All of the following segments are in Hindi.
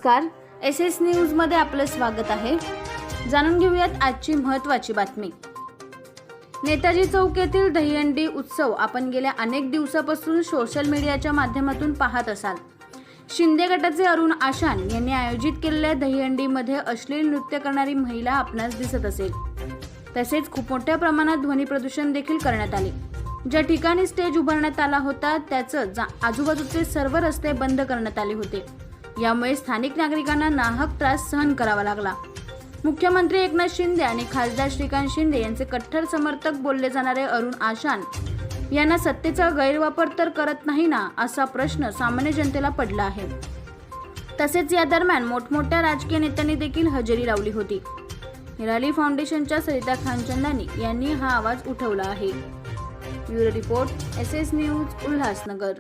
नमस्कार, SS न्यूजमध्ये आपलं स्वागत आहे। जाणून घेऊयात आजची महत्त्वाची बातमी। नेताजी चौक येथील दहीहंडी उत्सव आपण गेल्या अनेक दिवसापासून सोशल मीडियाच्या माध्यमातून पाहत असाल। शिंदे गटाचे अरुण आशान यांनी आयोजित केलेल्या दहीहंडीमध्ये अश्लील नृत्य करणारी महिला आपणास दिसत असेल। तसेच खूप मोठ्या प्रमाणात ध्वनी प्रदूषण देखील करण्यात आले। ज्या ठिकाणी स्टेज उभारण्यात आला होता त्याचं आजूबाजूचे सर्व रस्ते बंद करण्यात आले होते। यामुळे स्थानिक नागरिकांना नाहक त्रास सहन करावा लागला। मुख्यमंत्री एकनाथ शिंदे आणि खासदार श्रीकांत शिंदे यांचे कट्टर समर्थक बोलले जाणारे अरुण आशान यांना सत्तेचा गैरवापर तर करत नाही ना, असा प्रश्न सामान्य जनतेला पडला आहे। तसेच या दरम्यान मोठमोठ्या राजकीय नेत्यांनी देखील हजेरी लावली होती। हिराली फाउंडेशनच्या सरिता खानचंदानी यांनी हा आवाज उठवला आहे। Bureau report, SS news, Ulhasnagar.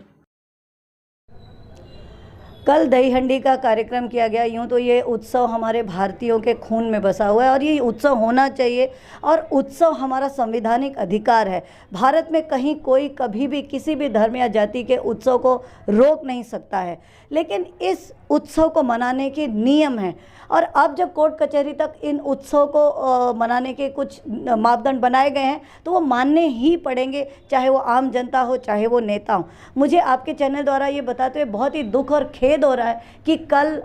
कल दहीहंडी का कार्यक्रम किया गया। यूँ तो ये उत्सव हमारे भारतीयों के खून में बसा हुआ है और ये उत्सव होना चाहिए और उत्सव हमारा संवैधानिक अधिकार है। भारत में कहीं कोई कभी भी किसी भी धर्म या जाति के उत्सव को रोक नहीं सकता है, लेकिन इस उत्सव को मनाने के नियम हैं और अब जब कोर्ट कचहरी तक इन उत्सव को मनाने के कुछ मापदंड बनाए गए हैं तो वो मानने ही पड़ेंगे, चाहे वो आम जनता हो चाहे वो नेता हो। मुझे आपके चैनल द्वारा ये बताते हुए बहुत ही दुख और खेद हो रहा है कि कल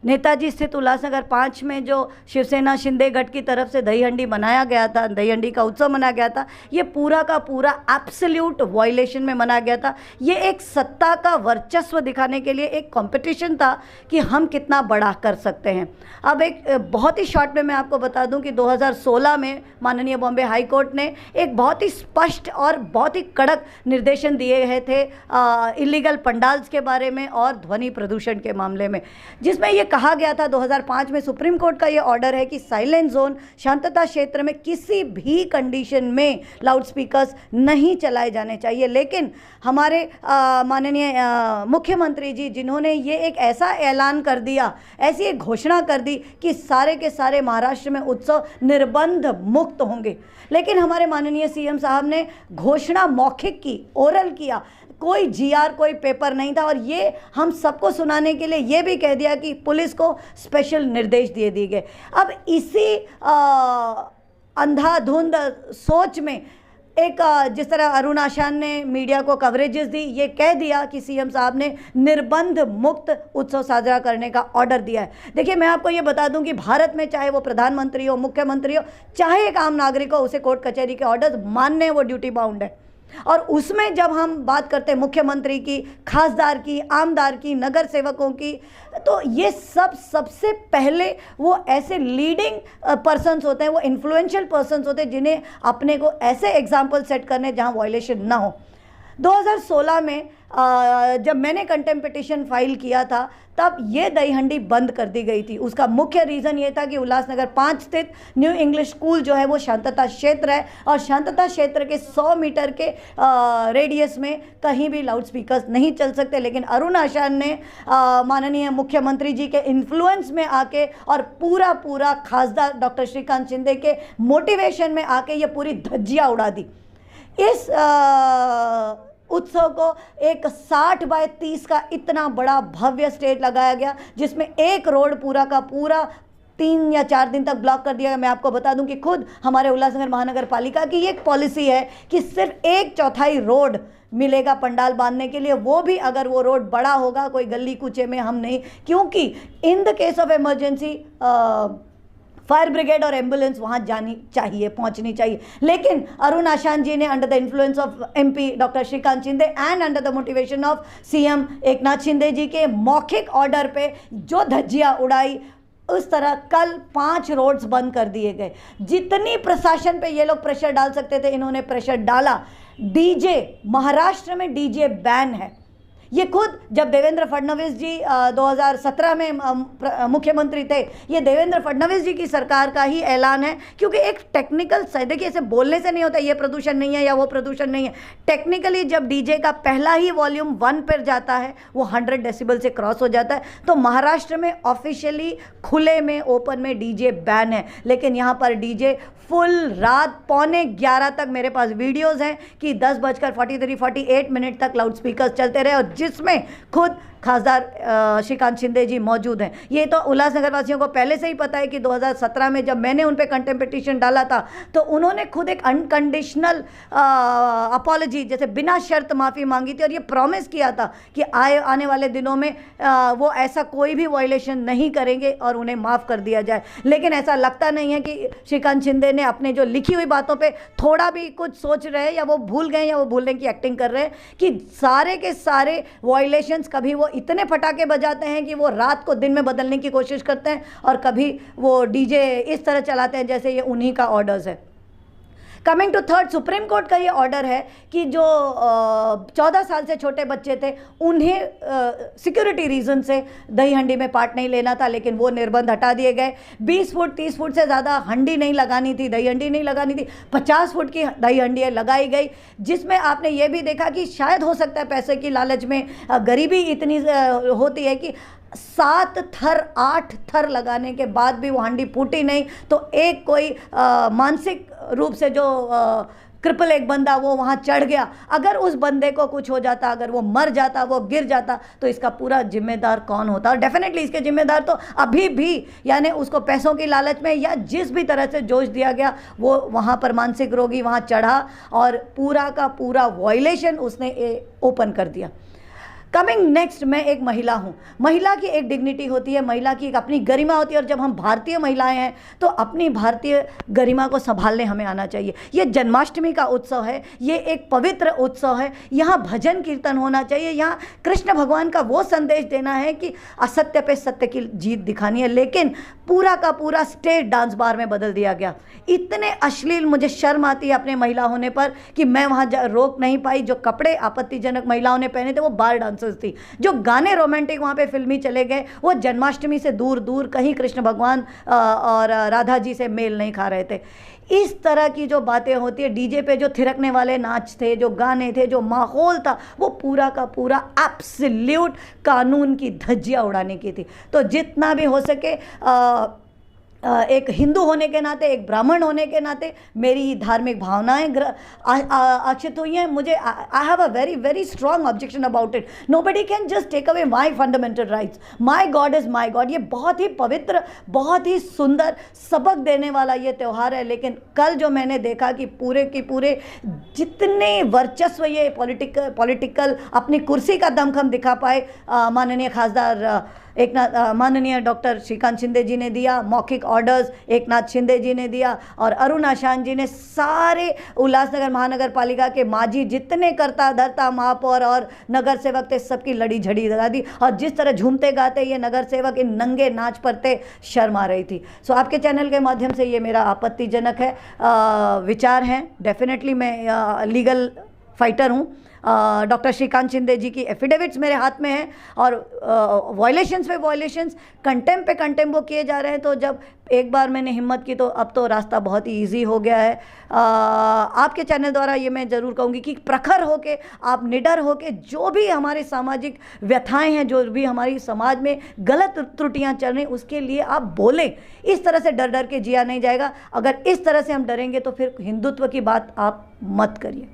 नेताजी स्थित उल्लासनगर 5 में जो शिवसेना शिंदे गठ की तरफ से दहीहंडी मनाया गया था, दहीहंडी का उत्सव मनाया गया था, ये पूरा का पूरा एब्सोल्यूट वायलेशन में मनाया गया था। ये एक सत्ता का वर्चस्व दिखाने के लिए एक कंपटीशन था कि हम कितना बड़ा कर सकते हैं। अब एक बहुत ही शॉर्ट में मैं आपको बता दूं कि 2016 में माननीय बॉम्बे हाई कोर्ट ने एक बहुत ही स्पष्ट और बहुत ही कड़क निर्देशन दिए गए थे इलीगल पंडाल्स के बारे में और ध्वनि प्रदूषण के मामले में, जिसमें ये कहा गया था 2005 में सुप्रीम कोर्ट का ये ऑर्डर है कि साइलेंट जोन, शांतता क्षेत्र में किसी भी कंडीशन में लाउड स्पीकर्स नहीं चलाए जाने चाहिए। लेकिन हमारे माननीय मुख्यमंत्री जी, जिन्होंने ये एक ऐसा ऐलान कर दिया, ऐसी एक घोषणा कर दी कि सारे के सारे महाराष्ट्र में उत्सव निर्बंध मुक्त होंगे, लेकिन हमारे माननीय CM साहब ने घोषणा मौखिक की, ओरल किया, कोई GR, कोई पेपर नहीं था और ये हम सबको सुनाने के लिए ये भी कह दिया कि पुलिस को स्पेशल निर्देश दिए गए। अब इसी अंधाधुंध सोच में एक जिस तरह अरुण आशान ने मीडिया को कवरेजेस दी, ये कह दिया कि CM साहब ने निर्बंध मुक्त उत्सव साझा करने का ऑर्डर दिया है। देखिए, मैं आपको ये बता दूं कि भारत में चाहे वो प्रधानमंत्री हो, मुख्यमंत्री हो, चाहे एक आम नागरिक हो, उसे कोर्ट कचहरी के ऑर्डर मानने वो ड्यूटी बाउंड है। और उसमें जब हम बात करते हैं मुख्यमंत्री की, खासदार की, आमदार की, नगर सेवकों की, तो ये सबसे पहले वो ऐसे लीडिंग पर्सन्स होते हैं, वो इन्फ्लुएंशियल पर्सन्स होते हैं जिन्हें अपने को ऐसे एग्जाम्पल सेट करने जहां वायलेशन ना हो। 2016 में जब मैंने कंटेम्प्ट पिटीशन फाइल किया था तब ये दहीहंडी बंद कर दी गई थी। उसका मुख्य रीज़न ये था कि उल्लासनगर 5 स्थित न्यू इंग्लिश स्कूल जो है वो शांतता क्षेत्र है और शांतता क्षेत्र के 100 मीटर के रेडियस में कहीं भी लाउड स्पीकर्स नहीं चल सकते। लेकिन अरुण आशान ने माननीय मुख्यमंत्री जी के इन्फ्लुएंस में आके और पूरा खासदार डॉक्टर श्रीकांत शिंदे के मोटिवेशन में आके ये पूरी धज्जियाँ उड़ा दी। इस उत्सव को एक 60 बाय 30 का इतना बड़ा भव्य स्टेज लगाया गया, जिसमें एक रोड पूरा का पूरा 3 या 4 दिन तक ब्लॉक कर दिया गया। मैं आपको बता दूं कि खुद हमारे उल्लासनगर महानगर पालिका की एक पॉलिसी है कि सिर्फ 1/4 रोड मिलेगा पंडाल बांधने के लिए, वो भी अगर वो रोड बड़ा होगा, कोई गली कूचे में हम नहीं, क्योंकि in the case of emergency fire brigade और एम्बुलेंस वहाँ जानी चाहिए, पहुँचनी चाहिए। लेकिन अरुण आशान जी ने under the influence of MP doctor Shrikant Shinde and under the motivation of CM Eknath Shinde ji के मौखिक ऑर्डर पे जो धज्जियाँ उड़ाई, उस तरह कल 5 रोड्स बंद कर दिए गए। जितनी प्रशासन पे ये लोग प्रेशर डाल सकते थे, इन्होंने प्रेशर डाला। DJ, महाराष्ट्र में DJ बैन है। ये खुद जब देवेंद्र फडणवीस जी 2017 में मुख्यमंत्री थे, ये देवेंद्र फडणवीस जी की सरकार का ही ऐलान है, क्योंकि एक टेक्निकल देखिए, ऐसे बोलने से नहीं होता ये प्रदूषण नहीं है या वो प्रदूषण नहीं है। टेक्निकली जब DJ का पहला ही वॉल्यूम 1 पर जाता है, वो 100 डेसिबल से क्रॉस हो जाता है। तो महाराष्ट्र में ऑफिशियली खुले में ओपन में DJ बैन है, लेकिन यहाँ पर DJ फुल रात 11:15 तक, मेरे पास वीडियोज़ हैं कि 10:43-48 तक लाउड स्पीकर चलते रहे और जिसमें खुद खासदार श्रीकांत शिंदे जी मौजूद हैं। ये तो उल्लासनगर वासियों को पहले से ही पता है कि 2017 में जब मैंने उन पे कंटेम्प्ट पिटीशन डाला था तो उन्होंने खुद एक अनकंडीशनल अपॉलॉजी, जैसे बिना शर्त माफ़ी मांगी थी और ये प्रॉमिस किया था कि आने वाले दिनों में वो ऐसा कोई भी वायलेशन नहीं करेंगे और उन्हें माफ़ कर दिया जाए। लेकिन ऐसा लगता नहीं है कि श्रीकांत शिंदे ने अपने जो लिखी हुई बातों पे थोड़ा भी कुछ सोच रहे हैं, या वो भूल गए या वो भूलने की एक्टिंग कर रहे हैं कि सारे के सारे वायलेशंस कभी वो इतने पटाखे बजाते हैं कि वो रात को दिन में बदलने की कोशिश करते हैं, और कभी वो डीजे इस तरह चलाते हैं जैसे ये उन्हीं का ऑर्डर्स है। Coming to third, supreme court का ये ऑर्डर है कि जो 14 साल से छोटे बच्चे थे उन्हें सिक्योरिटी रीज़न से दही हंडी में पार्ट नहीं लेना था, लेकिन वो निर्बंध हटा दिए गए। 20 फुट 30 फुट से ज़्यादा हंडी नहीं लगानी थी, दही हंडी नहीं लगानी थी। 50 फुट की दही हंडी लगाई गई, जिसमें आपने ये भी देखा कि शायद हो सकता है पैसे की लालच में गरीबी इतनी होती है कि 7 थर 8 थर लगाने के बाद भी वो हांडी फूटी नहीं। तो एक कोई मानसिक रूप से जो क्रिपल एक बंदा वो वहाँ चढ़ गया, अगर उस बंदे को कुछ हो जाता, अगर वो मर जाता, वो गिर जाता, तो इसका पूरा जिम्मेदार कौन होता? और डेफिनेटली इसके जिम्मेदार तो अभी भी, यानी उसको पैसों की लालच में या जिस भी तरह से जोश दिया गया, वो वहाँ पर मानसिक रोगी वहाँ चढ़ा और पूरा का पूरा वायलेशन उसने ओपन कर दिया। कमिंग नेक्स्ट, मैं एक महिला हूँ। महिला की एक डिग्निटी होती है, महिला की एक अपनी गरिमा होती है, और जब हम भारतीय महिलाएं हैं तो अपनी भारतीय गरिमा को संभालने हमें आना चाहिए। ये जन्माष्टमी का उत्सव है, ये एक पवित्र उत्सव है, यहाँ भजन कीर्तन होना चाहिए, यहाँ कृष्ण भगवान का वो संदेश देना है कि असत्य पे सत्य की जीत दिखानी है। लेकिन पूरा का पूरा स्टेज डांस बार में बदल दिया गया। इतने अश्लील, मुझे शर्म आती है अपने महिला होने पर कि मैं वहाँ रोक नहीं पाई। जो कपड़े आपत्तिजनक महिलाओं ने पहने थे वो बार डांसर्स थी, जो गाने रोमांटिक वहाँ पे फिल्मी चले गए वो जन्माष्टमी से दूर दूर कहीं कृष्ण भगवान और राधा जी से मेल नहीं खा रहे थे। इस तरह की जो बातें होती है, डीजे पे जो थिरकने वाले नाच थे, जो गाने थे, जो माहौल था, वो पूरा का पूरा एब्सोल्यूट कानून की धज्जियाँ उड़ाने की थी। तो जितना भी हो सके एक हिंदू होने के नाते, एक ब्राह्मण होने के नाते मेरी धार्मिक भावनाएं आक्षिप्त हुई हैं। मुझे I have a very very strong objection about it. Nobody can just take away my fundamental rights. My god is my god. ये बहुत ही पवित्र, बहुत ही सुंदर, सबक देने वाला ये त्यौहार है। लेकिन कल जो मैंने देखा कि पूरे के पूरे जितने वर्चस्व ये पॉलिटिकल अपनी कुर्सी का दमखम दिखा पाए, माननीय खासदार माननीय डॉक्टर श्रीकांत शिंदे जी ने दिया, मौखिक ऑर्डर्स एकनाथ शिंदे जी ने दिया, और अरुण आशान जी ने सारे उल्लासनगर महानगर पालिका के माजी जितने करता धरता महापौर और नगर सेवक थे, सबकी लड़ी झड़ी लगा दी। और जिस तरह झूमते गाते ये नगर सेवक इन नंगे नाच पर थे, शर्म आ रही थी। सो आपके चैनल के माध्यम से ये मेरा आपत्तिजनक है विचार हैं। डेफिनेटली मैं लीगल फाइटर हूँ। डॉक्टर श्रीकांत शिंदे जी की एफिडेविट्स मेरे हाथ में हैं, और वायलेशंस पे वायलेशंस, कंटेम्प पे कंटेम्प वो किए जा रहे हैं। तो जब एक बार मैंने हिम्मत की तो अब तो रास्ता बहुत ही ईजी हो गया है। आपके चैनल द्वारा ये मैं ज़रूर कहूँगी कि प्रखर होके, आप निडर होके, जो भी हमारे सामाजिक व्यथाएं हैं, जो भी हमारी समाज में गलत त्रुटियाँ चल रही, उसके लिए आप बोलें। इस तरह से डर डर के जिया नहीं जाएगा। अगर इस तरह से हम डरेंगे तो फिर हिंदुत्व की बात आप मत करिए।